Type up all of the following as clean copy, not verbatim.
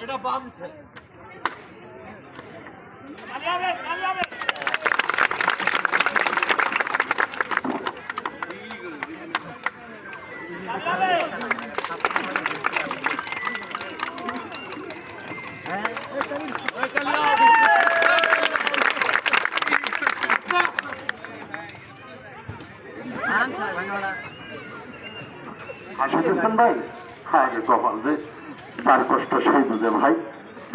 এটা বাম হাসিতেছেন ভাই? হ্যাঁ কপাল যে তার কষ্ট সেই বুঝে ভাই।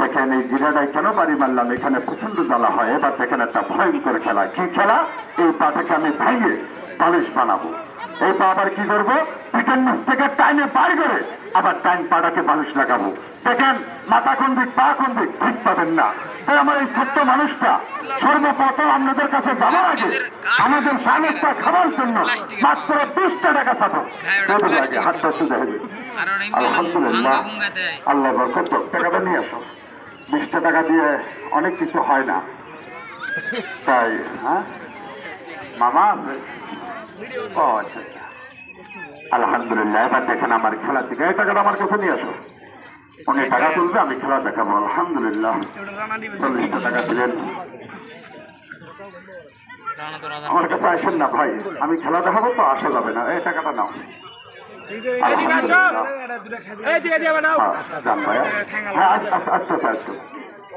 দেখেন এই জিরাটাই কেন বাড়ি মারলাম, এখানে প্রচন্ড জ্বালা হয়। এবার দেখেন একটা ভয়ঙ্কর খেলা। কি খেলা? এই পাটাকে আমি ভেঙে পালিশ বানাবো। এই পা আবার কি করবো? পিঠের নিচ থেকে টাইনে বার করে আবার টাইম পাটাকে বালিশ লাগাবো। দেখেন মাথা কোন দিক পা কোন দিক ঠিক পাবেন না। তাই আমার এই ছোট্ট মানুষটা সর্বপ্রথম আপনাদের কাছে যাওয়ার আগে আমাদের সামনেটা খাবার জন্য মাত্র 20টা টাকা ছাড়ো। হাতটা সুদে হবে। আলহামদুলিল্লাহ, আল্লাহ বরকত। টাকাটা নিয়ে আসো। 20টা টাকা দিয়ে অনেক কিছু হয় না, তাই হ্যাঁ মামা আছে। ও আচ্ছা আচ্ছা, আলহামদুলিল্লাহ। এবার দেখেন আমার খেলা থেকে এই টাকাটা আমার কাছে নিয়ে আসো। উনি টাকা তুলবে, আমি খেলা দেখাবো। আলহামদুলিল্লাহ, 40টা টাকা দিলেন। আমার কাছে আসেন না ভাই, আমি খেলা দেখাবো তো, আসা যাবে না। এই টাকাটা নাও।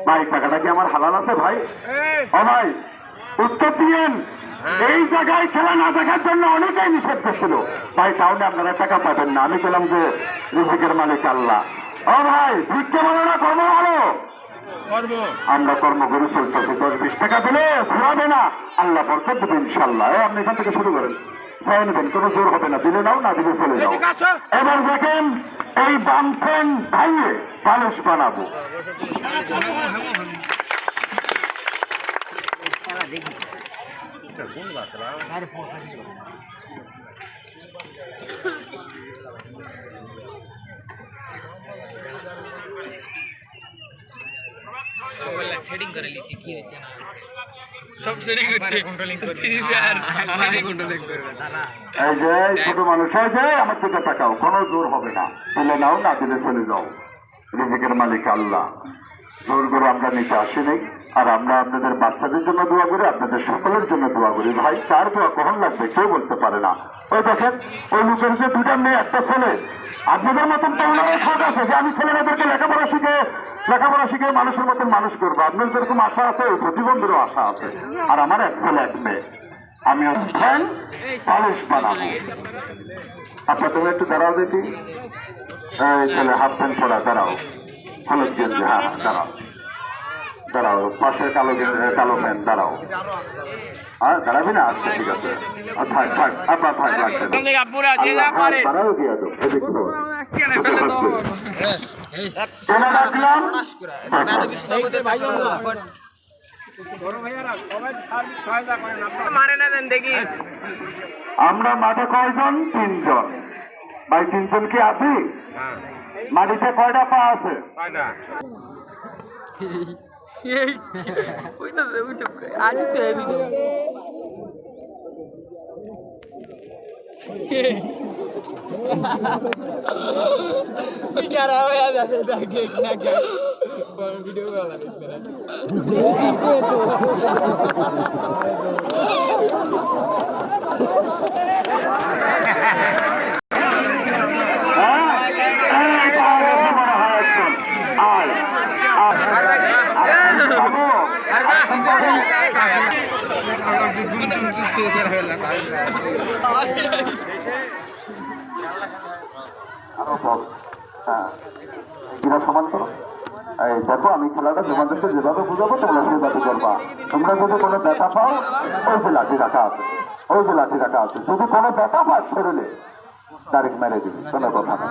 ভাই টাকাটা কি আমার হালাল আছে ভাই? ও ভাই উত্তর দিয়েন। এই জায়গায় খেলা না দেখার জন্য অনেকেই নিষেধ করছিল ভাই, কারণে আপনারা টাকা পাবেন না। আমি বললাম যে রিজিকের মালিক আল্লাহ। ও ভাই ভিক্ষে বলো না, কর্ম ভালো। আমরা কর্ম করে চলতেছি। 10-20 টাকা দিলে ঘুরাবে না, আল্লাহ বরকত দেবে ইনশাল্লাহ। আপনি এখান থেকে শুরু করেন, চাই নেবেন, কোনো জোর হবে না। দিলে নাও, না দিলে চলে যাও। এবার দেখেন এই বামফেন ভাইয়ে পালিশ বানাবো। সেটিং করে লিখছি কি হচ্ছে না সব সেটিং করছে কন্ট্রোলিং করছে আর কন্ট্রোলিং করবে দাদা। এই যে ছোট মানুষ, এই যে আমার দিকে তাকাও, কোনো জোর হবে না। দিলে নাও, না দিলে চলে যাও। রিজিকের মালিক আল্লাহ। জোর করে আমরা নিতে আসি নাই। আর আমরা আপনাদের বাচ্চাদের জন্য দোয়া করি, আপনাদের সকলের জন্য দোয়া করি। ভাই কার দোয়া কখন লাগবে কেউ বলতে পারে না। ওই দেখেন ওই লোকের যে 2টা মেয়ে, একটা ছেলে। আপনাদের মতন তো ওনারও শখ আছে যে আমি ছেলেমেয়েদেরকে লেখাপড়া শিখে মানুষের মতন মানুষ করবো। আপনার যেরকম আশা আছে, ওই প্রতিবন্ধীরও আশা আছে। আর আমার এক ছেলে এক মেয়ে, আমি ফ্যান পালিশ বানাবো। আচ্ছা তুমি একটু দাঁড়াও দেখি। এই ছেলে হাফ প্যান্ট পরা, দাঁড়াও। হলুদ গেঞ্জি, হ্যাঁ হ্যাঁ দাঁড়াও দাঁড়াও। পাশে কালো প্যান্ট, দাঁড়াও। হ্যাঁ দাঁড়াবি না? আচ্ছা ঠিক আছে, থাক থাক আপনার থাক, লাগবে দাঁড়াও দিয়ে তো রাখলাম। আমরা মাঠে কয়জন? 3 জন। ভাই 3 জন কি আছি? মাটিতে কয়টা পা আছে? আজ তো হেভি क्या रहा है यार? ऐसे ना क्या वीडियो वाला সমান করো। এই দেখো আমি খেলাটা তোমাদেরকে যেভাবে বুঝাবো তোমরা সেভাবে করবা। তোমরা যদি কোনো ব্যথা পাও, ওই যে লাঠি রাখা আছে, ওই যে লাঠি রাখা আছে, যদি কোনো ব্যথা পাও শরীরে ডাইরেক্ট মেরে দিবি, কোনো কথা না।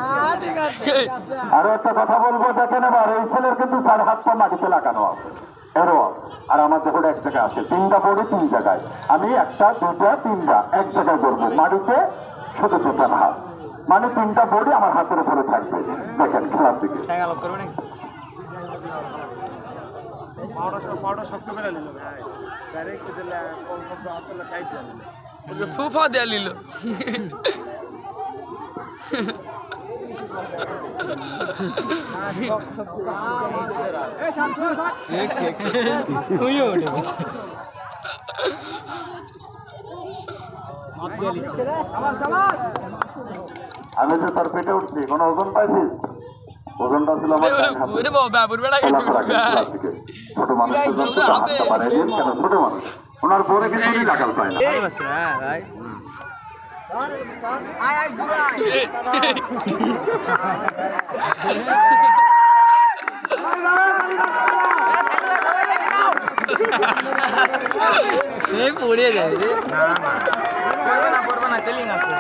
আরো একটা কথা বলবো, দেখেন এবার এই ছেলের কিন্তু 4 হাত পা মাটিতে লাগানো আছে, এরও আছে। আর আমার দেখো এক জায়গায় আছে, 3টা বডি 3 জায়গায়। আমি 1টা 2টা 3টা এক জায়গায় করবো, মাটিতে শুধু 2টা হাত, মানে 3টা বডি আমার হাতের উপরে থাকবে। দেখেন খেলার দিকে ফুফা দেয়া নিল আমি তো তার পেটে উঠছি, কোনো ওজন পাইছিস? ওজনটা ছিল আমার ছোট মানুষ পর্যন্ত হাতটা বাড়িয়ে দিন, কেন ছোট মানুষ, ওনার পরে কিন্তু টাকাল পায় না। পড়ে যায় না তেলিং আছে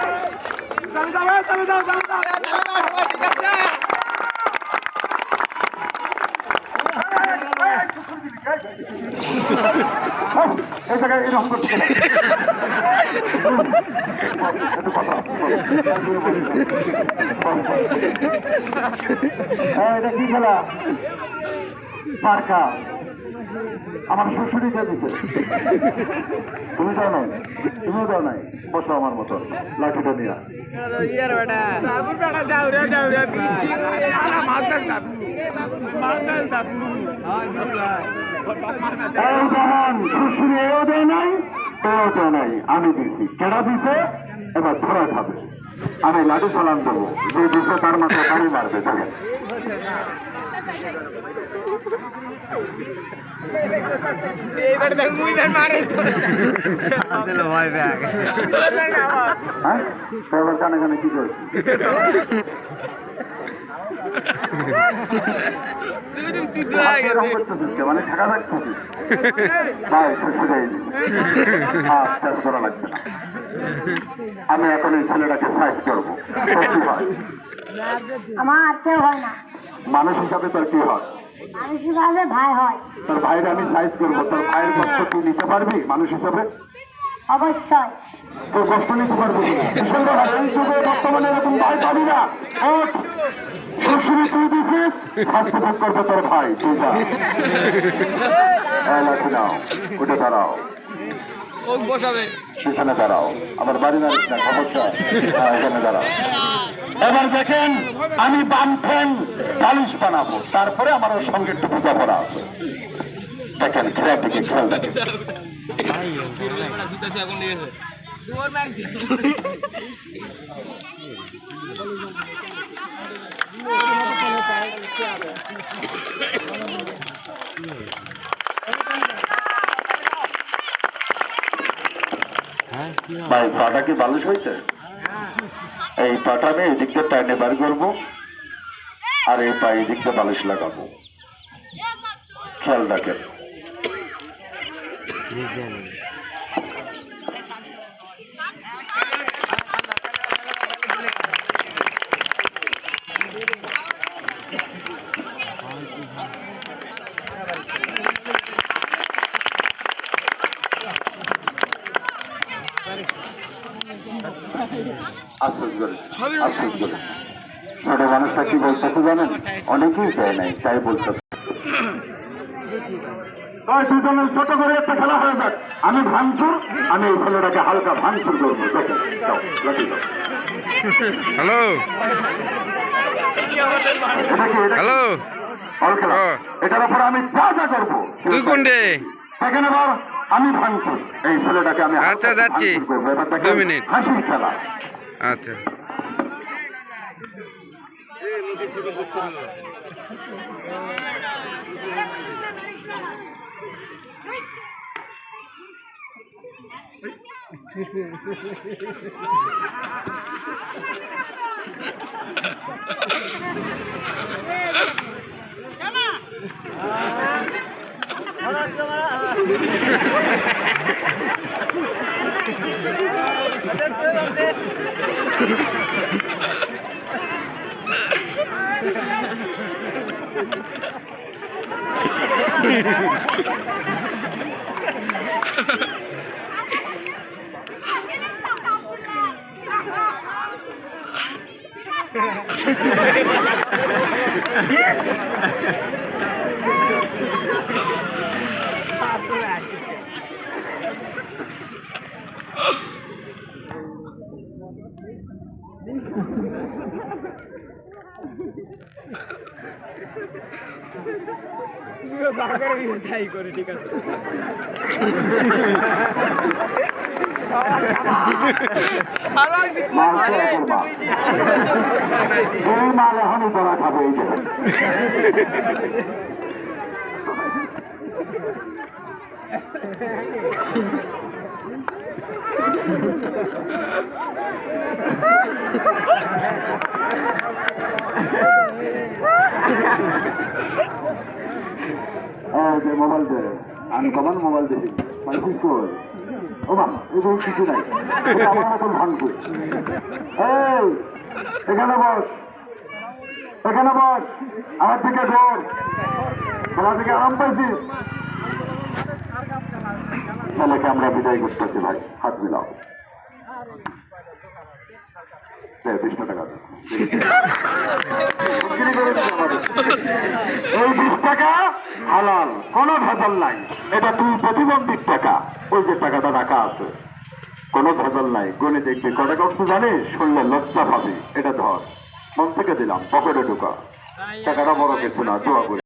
এই জায়গায় এরকম করছে না। এটা কি খেলা? পার্কা আমার শ্বশুরিকে দিছে, তুমি যাও নাই, তুমিও যাও নাই, বসো আমার মতো লাঠিটা নিয়ে। শ্বশুরি এও দেয় নাই, এও দেয় নাই, আমি দিছি। কেডা দিছে? এবার ধরা খাবে। আমি লাঠি সালাম দেবো, যে দিছে তার মাথায় বাড়ি মারবে। দেখেন এবার কানে কানে কি করছি? মানে ঢাকা রাখতেছিস ভাই, করা লাগবে না। আমি এখন এই ছেলেটাকে সাইজ করবো। আমার কেউ হয় না, মানুষ হিসাবে তোর কি হয়? মানুষ হিসাবে ভাই হয়। তোর ভাইয়ের আমি সাইজ করবো, তোর ভাইয়ের কষ্ট তুই নিতে পারবি মানুষ হিসাবে? অবশ্যই তোর কষ্ট নিতে পারবি। এই যুগে বর্তমানে এরকম ভাই পাবি না। শ্বশুরি তুই দিছিস, শাস্তি ভোগ করবে তোর ভাই। তুই যা, লাঠি নাও, উঠে দাঁড়াও, পিছনে দাঁড়াও, আমার বাড়ি দাঁড়িস না, খবরদার। এখানে দাঁড়াও। এবার দেখেন, আমি বাম ঠ্যাং বালিশ বানাবো, তারপরে আমার ওর সঙ্গে একটু বোঝাপড়া আছে। দেখেন খেয়াল দিকে খেয়াল দেখেন। ভাই পাটা কি বালিশ হয়েছে? এই পাটা আমি এই দিকটা টাইনে বার করবো, আর এই পা এই দিকটা বালিশ লাগাবো। খেয়াল রাখেন। আশ্বাস করে, আশ্বাস করে। ছোট মানুষটা কি বলতেছে জানেন? অনেকেই দেয় নাই, তাই বলতেছে। দুজনের ছোট করে একটা খেলা হয়ে যাক। আমি ভাঙচুর, আমি এই ছেলেটাকে হালকা ভাঙচুর করবো। হ্যালো হ্যালো, এটার উপর আমি যা যা করবো তুই কোনটে? সেখানে এবার আমি ভাঙচুর, এই ছেলেটাকে আমি আচ্ছা যাচ্ছি, করবো। এবার 2 মিনিট। হাসির খেলা। আচ্ছা তাই করে ঠিক আছে মাল তো এখন মাল। এই মাল এখনই তোরা খাবে এই যে মোবাইল দে আনকমন মোবাইল দেখি মানে কি কর ও মা এগুলো কিছু নাই এটা আমার মতন ভাঙবে এই এখানে বস এখানে বস আমার থেকে ঘর খেলা থেকে আরাম পাইছি ছেলেকে আমরা বিদায় করতেছি ভাই হাত মিলাও 20 টাকা এই 20 টাকা হালাল কোনো ভেজাল নাই এটা তুই প্রতিবন্ধীর টাকা ওই যে টাকাটা রাখা আছে কোনো ভেজাল নাই গনে দেখবি কটা করছে জানিস শুনলে লজ্জা পাবি এটা ধর মন থেকে দিলাম পকেটে ঢুকা টাকাটা বড় কিছু না দোয়া করি